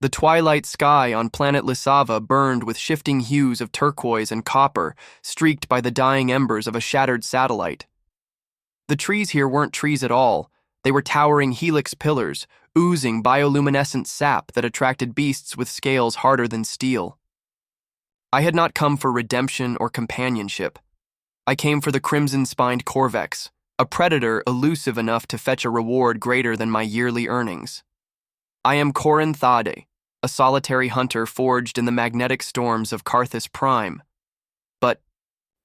The twilight sky on planet Lisava burned with shifting hues of turquoise and copper, streaked by the dying embers of a shattered satellite. The trees here weren't trees at all. They were towering helix pillars, oozing bioluminescent sap that attracted beasts with scales harder than steel. I had not come for redemption or companionship. I came for the crimson-spined corvex, a predator elusive enough to fetch a reward greater than my yearly earnings. I am Corin Thade, a solitary hunter forged in the magnetic storms of Carthus Prime. But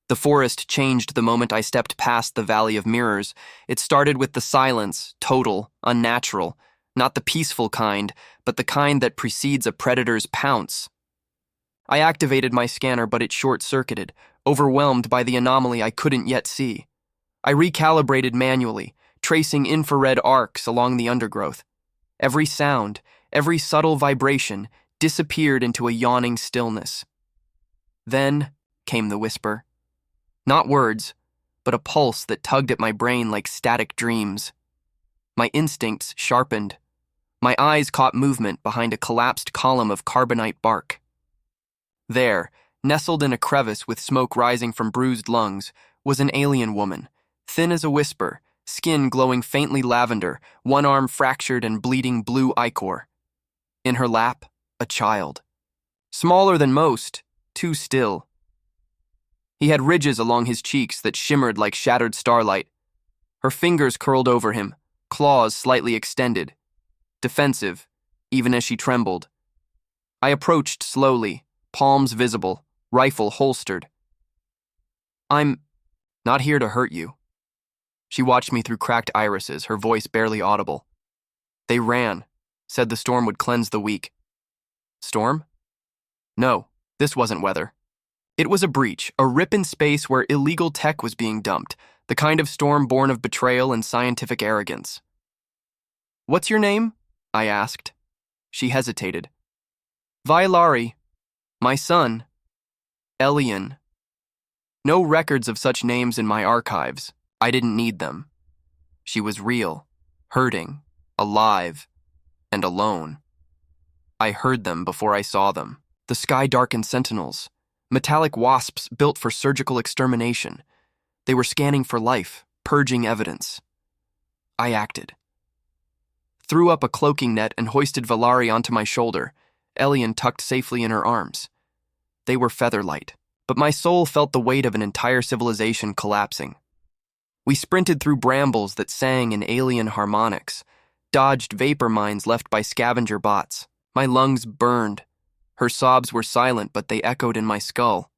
the forest changed the moment I stepped past the Valley of Mirrors. It started with the silence, total, unnatural, not the peaceful kind, but the kind that precedes a predator's pounce. I activated my scanner, but it short-circuited, overwhelmed by the anomaly I couldn't yet see. I recalibrated manually, tracing infrared arcs along the undergrowth. Every sound, every subtle vibration disappeared into a yawning stillness. Then came the whisper. Not words, but a pulse that tugged at my brain like static dreams. My instincts sharpened. My eyes caught movement behind a collapsed column of carbonite bark. There, nestled in a crevice with smoke rising from bruised lungs, was an alien woman, thin as a whisper, skin glowing faintly lavender, one arm fractured and bleeding blue ichor. In her lap, a child. Smaller than most, too still. He had ridges along his cheeks that shimmered like shattered starlight. Her fingers curled over him, claws slightly extended. Defensive, even as she trembled. I approached slowly, palms visible, rifle holstered. I'm not here to hurt you. She watched me through cracked irises, her voice barely audible. They ran, said the storm would cleanse the weak. Storm? No, this wasn't weather. It was a breach, a rip in space where illegal tech was being dumped, the kind of storm born of betrayal and scientific arrogance. What's your name? I asked. She hesitated. Vailari. My son. Elian. No records of such names in my archives. I didn't need them. She was real, hurting, alive, and alone. I heard them before I saw them. The sky-darkened sentinels. Metallic wasps built for surgical extermination. They were scanning for life, purging evidence. I acted. Threw up a cloaking net and hoisted Valari onto my shoulder, Elian tucked safely in her arms. They were featherlight, but my soul felt the weight of an entire civilization collapsing. We sprinted through brambles that sang in alien harmonics, dodged vapor mines left by scavenger bots. My lungs burned. Her sobs were silent, but they echoed in my skull.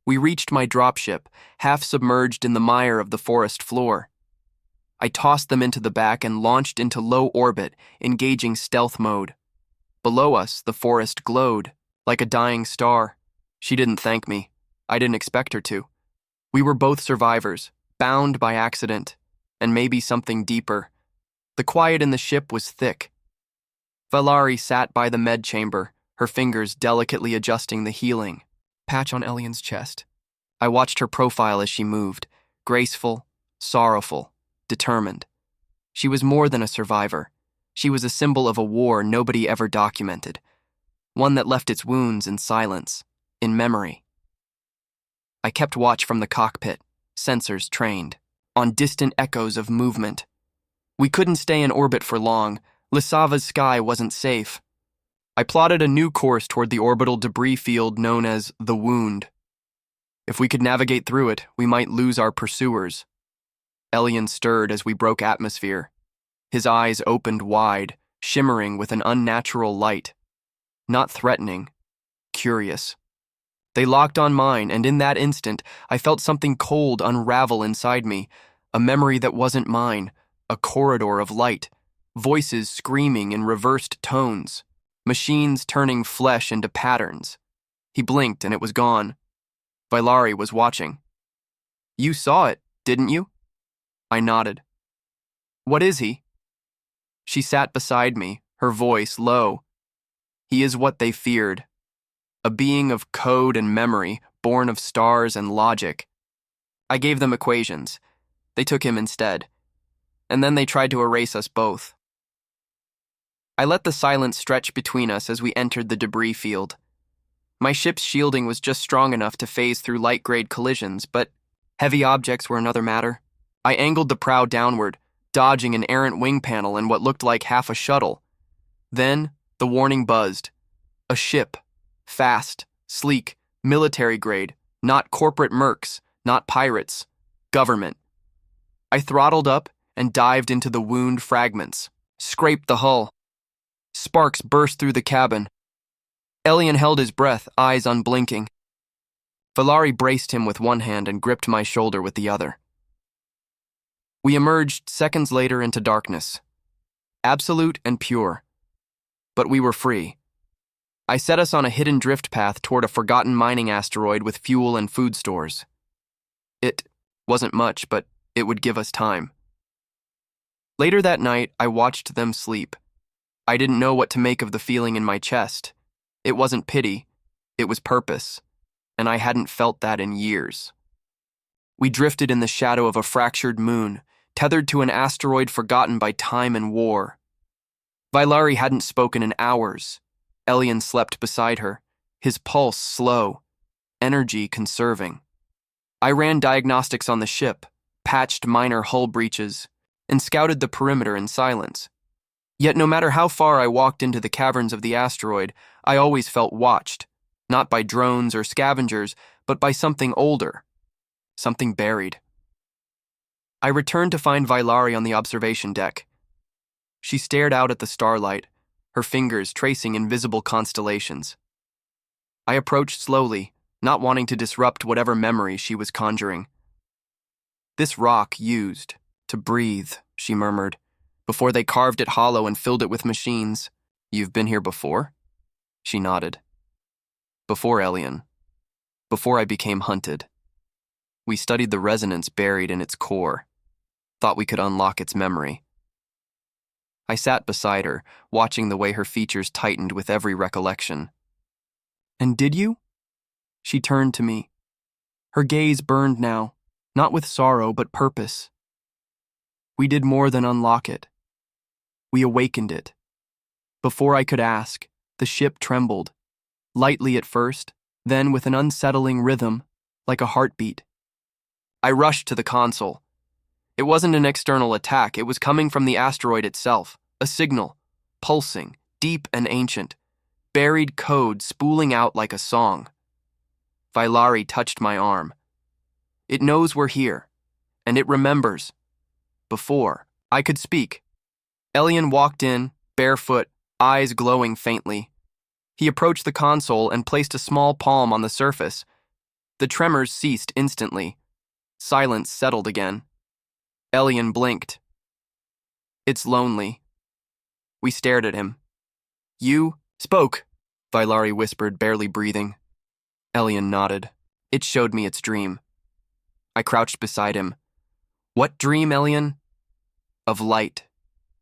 We reached my dropship, half submerged in the mire of the forest floor. I tossed them into the back and launched into low orbit, engaging stealth mode. Below us, the forest glowed, like a dying star. She didn't thank me. I didn't expect her to. We were both survivors, bound by accident, and maybe something deeper. The quiet in the ship was thick. Valari sat by the med chamber, her fingers delicately adjusting the healing patch on Elian's chest. I watched her profile as she moved, graceful, sorrowful, determined. She was more than a survivor. She was a symbol of a war nobody ever documented, one that left its wounds in silence, in memory. I kept watch from the cockpit, sensors trained, on distant echoes of movement. We couldn't stay in orbit for long. Lisava's sky wasn't safe. I plotted a new course toward the orbital debris field known as the Wound. If we could navigate through it, we might lose our pursuers. Elian stirred as we broke atmosphere. His eyes opened wide, shimmering with an unnatural light. Not threatening, curious. They locked on mine, and in that instant, I felt something cold unravel inside me, a memory that wasn't mine, a corridor of light, voices screaming in reversed tones, machines turning flesh into patterns. He blinked and it was gone. Vailari was watching. You saw it, didn't you? I nodded. What is he? She sat beside me, her voice low. He is what they feared. A being of code and memory, born of stars and logic. I gave them equations. They took him instead. And then they tried to erase us both. I let the silence stretch between us as we entered the debris field. My ship's shielding was just strong enough to phase through light-grade collisions, but heavy objects were another matter. I angled the prow downward, dodging an errant wing panel and what looked like half a shuttle. Then, the warning buzzed. A ship. Fast, sleek, military-grade, not corporate mercs, not pirates. Government. I throttled up and dived into the wound fragments, scraped the hull. Sparks burst through the cabin. Elian held his breath, eyes unblinking. Valari braced him with one hand and gripped my shoulder with the other. We emerged seconds later into darkness. Absolute and pure. But we were free. I set us on a hidden drift path toward a forgotten mining asteroid with fuel and food stores. It wasn't much, but it would give us time. Later that night, I watched them sleep. I didn't know what to make of the feeling in my chest. It wasn't pity, it was purpose, and I hadn't felt that in years. We drifted in the shadow of a fractured moon, tethered to an asteroid forgotten by time and war. Vailari hadn't spoken in hours. Elian slept beside her, his pulse slow, energy conserving. I ran diagnostics on the ship, patched minor hull breaches, and scouted the perimeter in silence. Yet no matter how far I walked into the caverns of the asteroid, I always felt watched, not by drones or scavengers, but by something older, something buried. I returned to find Vailari on the observation deck. She stared out at the starlight, her fingers tracing invisible constellations. I approached slowly, not wanting to disrupt whatever memory she was conjuring. "This rock used to breathe," she murmured, "before they carved it hollow and filled it with machines. You've been here before?" She nodded. "Before Elian. Before I became hunted. We studied the resonance buried in its core. Thought we could unlock its memory." I sat beside her, watching the way her features tightened with every recollection. "And did you?" She turned to me. Her gaze burned now, not with sorrow but purpose. "We did more than unlock it. We awakened it. Before I could ask, the ship trembled, lightly at first, then with an unsettling rhythm, like a heartbeat. I rushed to the console. It wasn't an external attack, it was coming from the asteroid itself, a signal, pulsing, deep and ancient, buried code spooling out like a song. Vailari touched my arm. "It knows we're here, and it remembers." Before I could speak, Elian walked in, barefoot, eyes glowing faintly. He approached the console and placed a small palm on the surface. The tremors ceased instantly. Silence settled again. Elian blinked. "It's lonely." We stared at him. "You spoke," Vailari whispered, barely breathing. Elian nodded. "It showed me its dream." I crouched beside him. "What dream, Elian?" "Of light.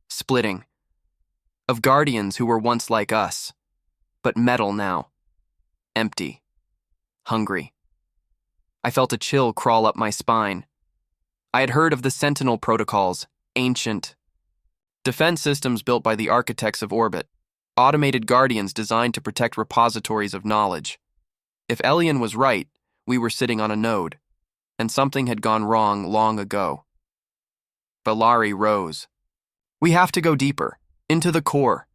Splitting. Of guardians who were once like us, but metal now. Empty. Hungry." I felt a chill crawl up my spine. I had heard of the Sentinel protocols, ancient defense systems built by the architects of orbit, automated guardians designed to protect repositories of knowledge. If Elian was right, we were sitting on a node, and something had gone wrong long ago. Vailari rose. "We have to go deeper, into the core.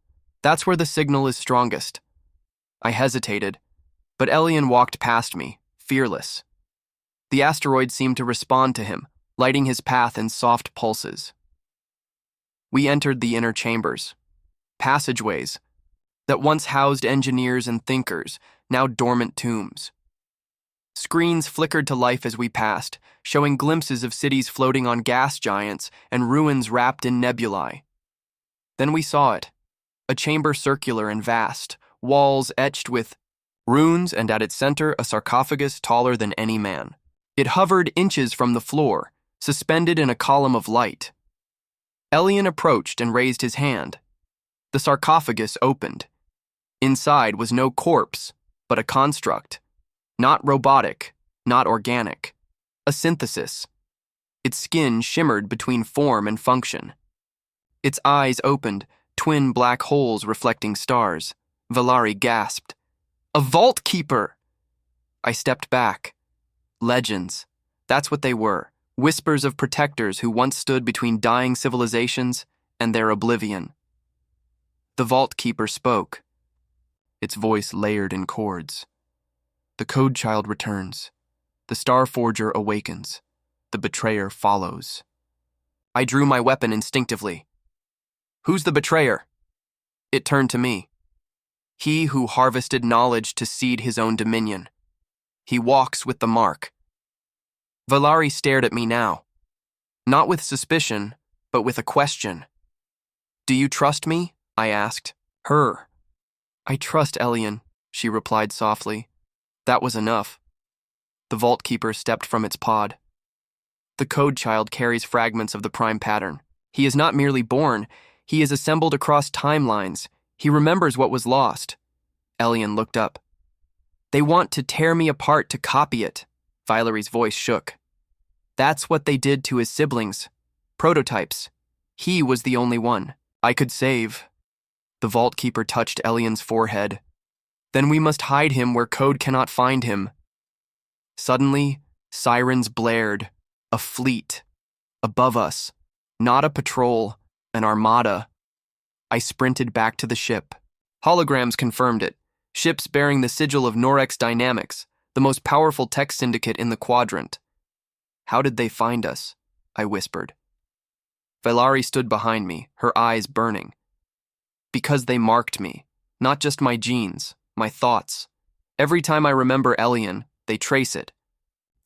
That's where the signal is strongest." I hesitated, but Elian walked past me, fearless. The asteroid seemed to respond to him, lighting his path in soft pulses. We entered the inner chambers, passageways that once housed engineers and thinkers, now dormant tombs. Screens flickered to life as we passed, showing glimpses of cities floating on gas giants and ruins wrapped in nebulae. Then we saw it, a chamber circular and vast, walls etched with runes, and at its center a sarcophagus taller than any man. It hovered inches from the floor, suspended in a column of light. Elian approached and raised his hand. The sarcophagus opened. Inside was no corpse, but a construct. Not robotic, not organic. A synthesis. Its skin shimmered between form and function. Its eyes opened, twin black holes reflecting stars. Valari gasped. A vault keeper! I stepped back. Legends. That's what they were. Whispers of protectors who once stood between dying civilizations and their oblivion. The vault keeper spoke, its voice layered in chords. The code child returns. The star forger awakens. The betrayer follows. I drew my weapon instinctively. Who's the betrayer? It turned to me. He who harvested knowledge to seed his own dominion. He walks with the mark. Valari stared at me now. Not with suspicion, but with a question. Do you trust me? I asked. Her. I trust Elian, she replied softly. That was enough. The vault keeper stepped from its pod. The code child carries fragments of the prime pattern. He is not merely born, he is assembled across timelines. He remembers what was lost. Elian looked up. They want to tear me apart to copy it. Valari's voice shook. That's what they did to his siblings. Prototypes. He was the only one I could save. The vault keeper touched Elian's forehead. Then we must hide him where code cannot find him. Suddenly, sirens blared. A fleet. Above us. Not a patrol. An armada. I sprinted back to the ship. Holograms confirmed it. Ships bearing the sigil of Norex Dynamics, the most powerful tech syndicate in the quadrant. How did they find us? I whispered. Valari stood behind me, her eyes burning. Because they marked me. Not just my genes, my thoughts. Every time I remember Elian, they trace it.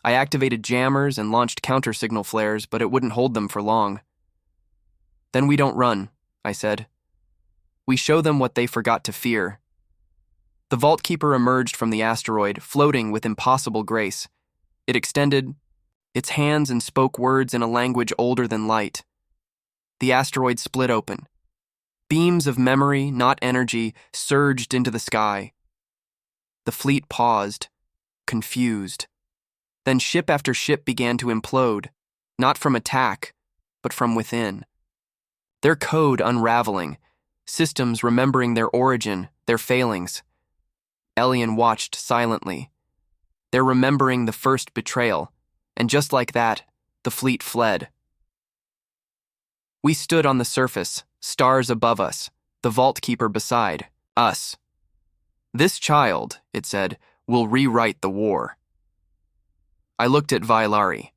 I activated jammers and launched counter-signal flares, but it wouldn't hold them for long. Then we don't run, I said. We show them what they forgot to fear. The Vault Keeper emerged from the asteroid, floating with impossible grace. It extended its hands and spoke words in a language older than light. The asteroid split open. Beams of memory, not energy, surged into the sky. The fleet paused, confused. Then ship after ship began to implode, not from attack, but from within. Their code unraveling, systems remembering their origin, their failings. Elian watched silently. They're remembering the first betrayal, and just like that, the fleet fled. We stood on the surface, stars above us, the Vault Keeper beside us. This child, it said, will rewrite the war. I looked at Valari.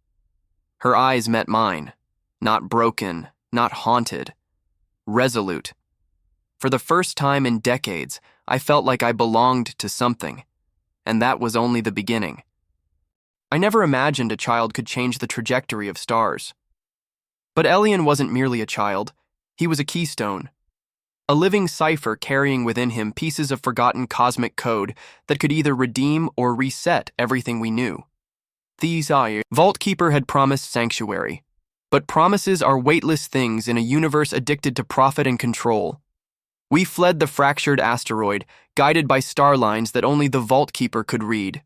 Her eyes met mine, not broken, not haunted, resolute. For the first time in decades, I felt like I belonged to something, and that was only the beginning. I never imagined a child could change the trajectory of stars. But Elian wasn't merely a child, he was a keystone. A living cipher carrying within him pieces of forgotten cosmic code that could either redeem or reset everything we knew. These Vault Keeper had promised sanctuary, but promises are weightless things in a universe addicted to profit and control. We fled the fractured asteroid, guided by star lines that only the Vault Keeper could read.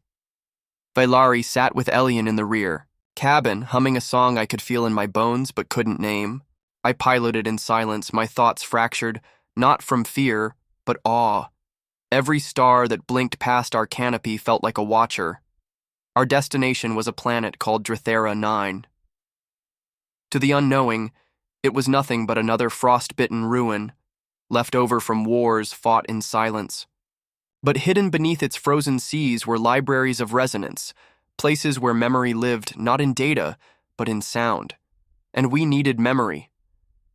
Valari sat with Elian in the rear, cabin humming a song I could feel in my bones but couldn't name. I piloted in silence, my thoughts fractured, not from fear, but awe. Every star that blinked past our canopy felt like a watcher. Our destination was a planet called Drithera 9. To the unknowing, it was nothing but another frost-bitten ruin, left over from wars fought in silence. But hidden beneath its frozen seas were libraries of resonance, places where memory lived not in data, but in sound. And we needed memory,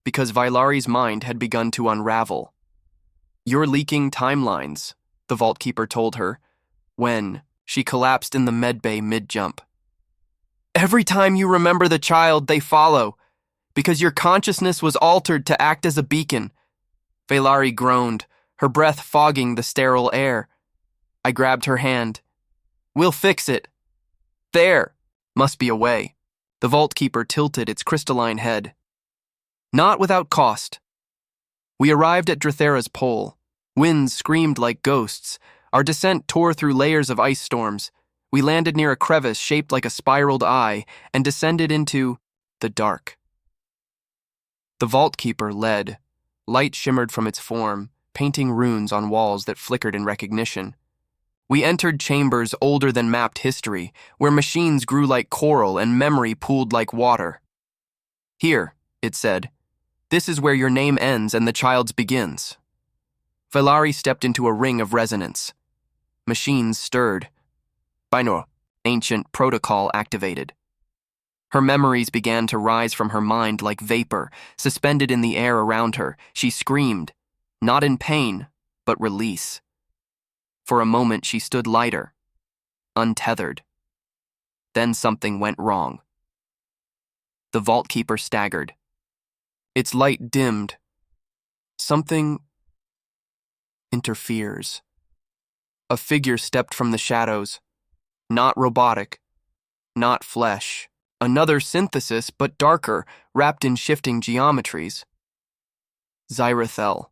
because Valari's mind had begun to unravel. You're leaking timelines, the Vault Keeper told her, when she collapsed in the medbay mid-jump. Every time you remember the child, they follow, because your consciousness was altered to act as a beacon. Valari groaned, her breath fogging the sterile air. I grabbed her hand. We'll fix it. There must be a way. The Vault Keeper tilted its crystalline head. Not without cost. We arrived at Drithera's pole. Winds screamed like ghosts. Our descent tore through layers of ice storms. We landed near a crevice shaped like a spiraled eye and descended into the dark. The Vault Keeper led, Light shimmered from its form, painting runes on walls that flickered in recognition. We entered chambers older than mapped history, where machines grew like coral and memory pooled like water. Here, it said, this is where your name ends and the child's begins. Vailari stepped into a ring of resonance. Machines stirred. Binaural, ancient protocol activated. Her memories began to rise from her mind like vapor, suspended in the air around her. She screamed, not in pain, but release. For a moment she stood lighter, untethered. Then something went wrong. The vault keeper staggered. Its light dimmed. Something interferes. A figure stepped from the shadows. Not robotic, not flesh. Another synthesis, but darker, wrapped in shifting geometries. Zyrethel,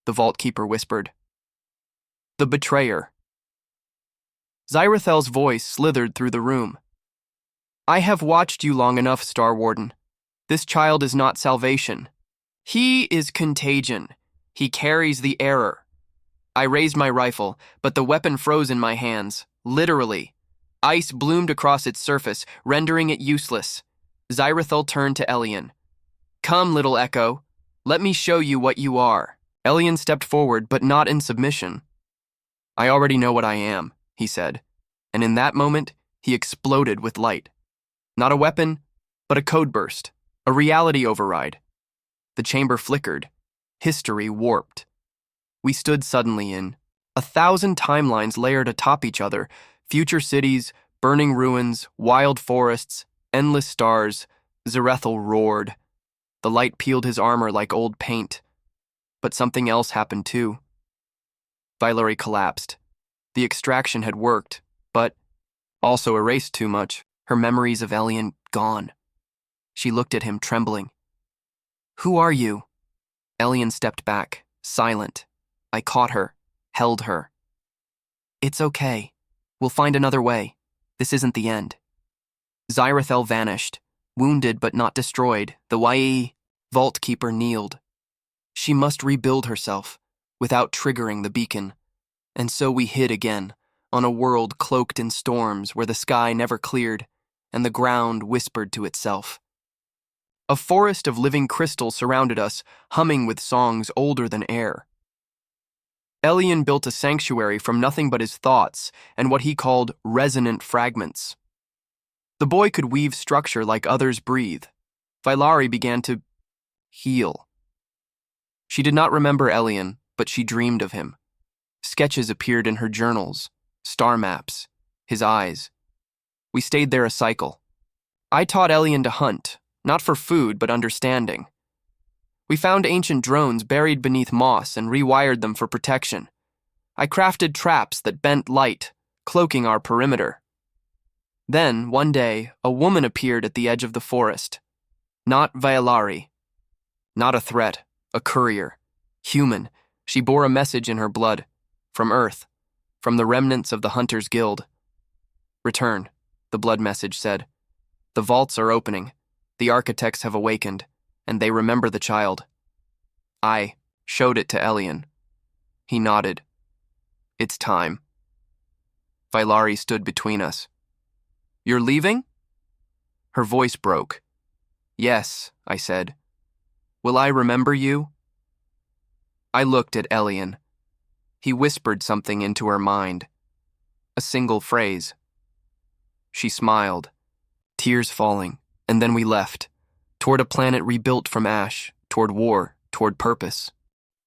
the vault keeper whispered. The betrayer. Zyrethel's voice slithered through the room. I have watched you long enough, Star Warden. This child is not salvation. He is contagion. He carries the error. I raised my rifle, but the weapon froze in my hands, literally. Ice bloomed across its surface, rendering it useless. Zyrethel turned to Elian. Come, little Echo. Let me show you what you are. Elian stepped forward, but not in submission. I already know what I am, he said, and in that moment, he exploded with light. Not a weapon, but a code burst, a reality override. The chamber flickered. History warped. We stood suddenly in 1,000 timelines layered atop each other, future cities, burning ruins, wild forests, endless stars. Zyrethel roared. The light peeled his armor like old paint. But something else happened too. Vailari collapsed. The extraction had worked, but also erased too much. Her memories of Elian gone. She looked at him, trembling. Who are you? Elian stepped back, silent. I caught her, held her. It's okay. We'll find another way. This isn't the end. Zyrethel vanished, wounded but not destroyed. The YE vault keeper kneeled. She must rebuild herself, without triggering the beacon. And so we hid again, on a world cloaked in storms where the sky never cleared, and the ground whispered to itself. A forest of living crystal surrounded us, humming with songs older than air. Elian built a sanctuary from nothing but his thoughts and what he called resonant fragments. The boy could weave structure like others breathe. Vailari began to heal. She did not remember Elian, but she dreamed of him. Sketches appeared in her journals, star maps, his eyes. We stayed there a cycle. I taught Elian to hunt, not for food but understanding. We found ancient drones buried beneath moss and rewired them for protection. I crafted traps that bent light, cloaking our perimeter. Then, one day, a woman appeared at the edge of the forest. Not Vailari. Not a threat, a courier. Human, she bore a message in her blood. From Earth, from the remnants of the Hunters' Guild. Return, the blood message said. The vaults are opening. The architects have awakened, and they remember the child. I showed it to Elian. He nodded. It's time. Vailari stood between us. You're leaving? Her voice broke. Yes, I said. Will I remember you? I looked at Elian. He whispered something into her mind. A single phrase. She smiled, tears falling, and then we left, toward a planet rebuilt from ash, toward war, toward purpose.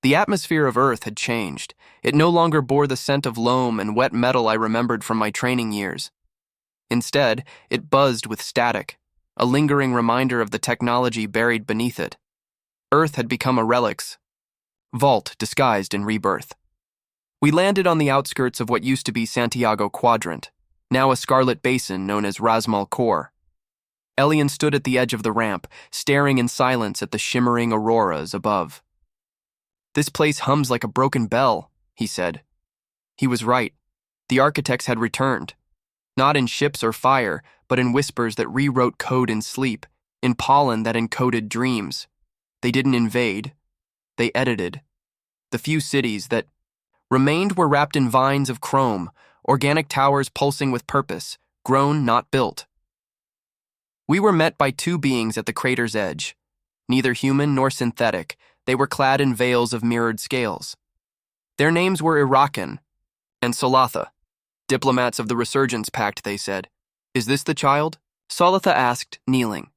The atmosphere of Earth had changed. It no longer bore the scent of loam and wet metal I remembered from my training years. Instead, it buzzed with static, a lingering reminder of the technology buried beneath it. Earth had become a relics, vault disguised in rebirth. We landed on the outskirts of what used to be Santiago Quadrant, now a scarlet basin known as Rasmal Core. Elian stood at the edge of the ramp, staring in silence at the shimmering auroras above. This place hums like a broken bell, he said. He was right. The architects had returned. Not in ships or fire, but in whispers that rewrote code in sleep, in pollen that encoded dreams. They didn't invade. They edited. The few cities that remained were wrapped in vines of chrome, organic towers pulsing with purpose, grown, not built. We were met by two beings at the crater's edge. Neither human nor synthetic, they were clad in veils of mirrored scales. Their names were Irakan and Solatha. Diplomats of the Resurgence Pact, they said. Is this the child? Solatha asked, kneeling.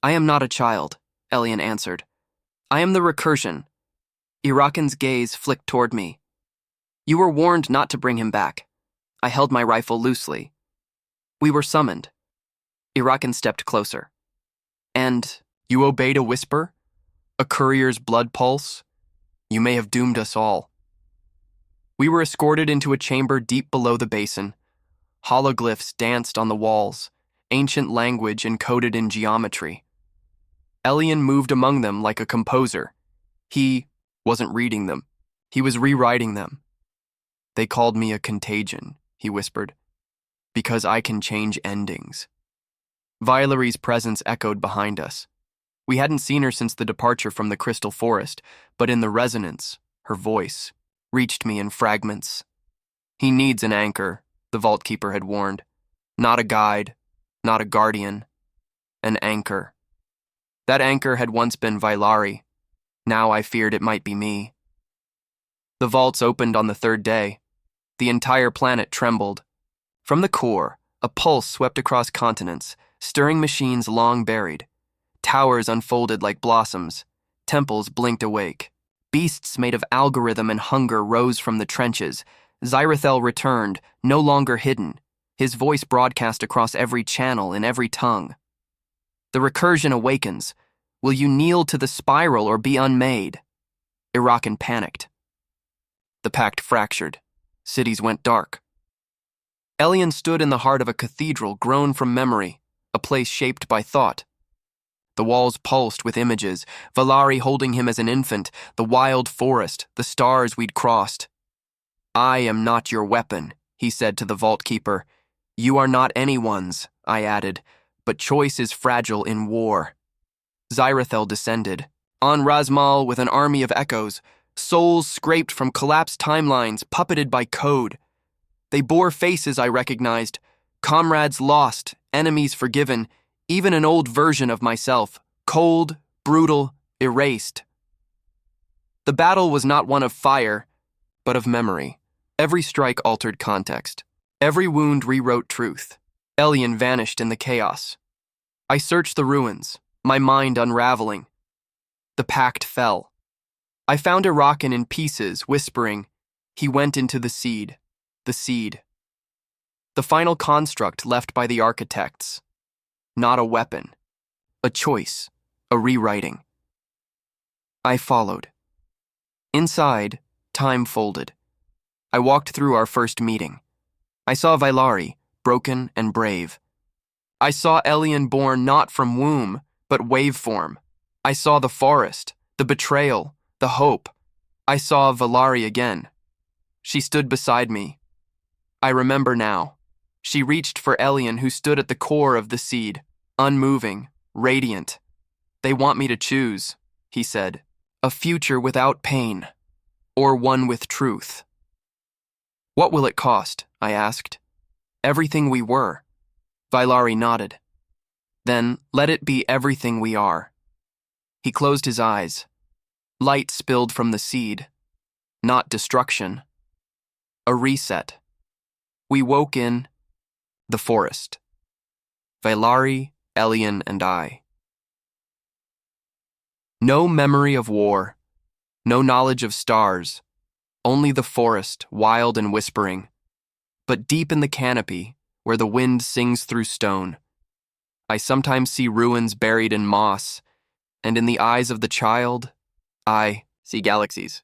I am not a child, Elian answered. I am the recursion. Irakan's gaze flicked toward me. You were warned not to bring him back. I held my rifle loosely. We were summoned. Irakan stepped closer. And you obeyed a whisper? A courier's blood pulse? You may have doomed us all. We were escorted into a chamber deep below the basin. Hologlyphs danced on the walls, ancient language encoded in geometry. Elian moved among them like a composer. He wasn't reading them. He was rewriting them. They called me a contagion, he whispered, because I can change endings. Valery's presence echoed behind us. We hadn't seen her since the departure from the crystal forest, but in the resonance, her voice reached me in fragments. He needs an anchor, the Vault Keeper had warned. Not a guide, not a guardian, an anchor. That anchor had once been Vailari. Now I feared it might be me. The vaults opened on the third day. The entire planet trembled. From the core, a pulse swept across continents, stirring machines long buried. Towers unfolded like blossoms. Temples blinked awake. Beasts made of algorithm and hunger rose from the trenches. Zyrithel returned, no longer hidden. His voice broadcast across every channel in every tongue. The recursion awakens. Will you kneel to the spiral or be unmade? Irakan panicked. The pact fractured. Cities went dark. Elian stood in the heart of a cathedral grown from memory, a place shaped by thought. The walls pulsed with images, Valari holding him as an infant, the wild forest, the stars we'd crossed. I am not your weapon, he said to the Vault Keeper. You are not anyone's, I added, but choice is fragile in war. Zyrithel descended. On Razmal with an army of echoes, souls scraped from collapsed timelines, puppeted by code. They bore faces I recognized, comrades lost, enemies forgiven, even an old version of myself, cold, brutal, erased. The battle was not one of fire, but of memory. Every strike altered context. Every wound rewrote truth. Elian vanished in the chaos. I searched the ruins, my mind unraveling. The pact fell. I found Irakan in pieces, whispering, he went into the seed, the seed. The final construct left by the architects. Not a weapon, a choice, a rewriting. I followed. Inside, time folded. I walked through our first meeting. I saw Vailari, broken and brave. I saw Elian born not from womb, but waveform. I saw the forest, the betrayal, the hope. I saw Vailari again. She stood beside me. I remember now. She reached for Elian, who stood at the core of the seed, unmoving, radiant. They want me to choose, he said, a future without pain, or one with truth. What will it cost? I asked. Everything we were. Vailari nodded. Then let it be everything we are. He closed his eyes. Light spilled from the seed. Not destruction. A reset. We woke in the forest. Vailari, Elian, and I. No memory of war. No knowledge of stars. Only the forest, wild and whispering. But deep in the canopy, where the wind sings through stone, I sometimes see ruins buried in moss, and in the eyes of the child, I see galaxies.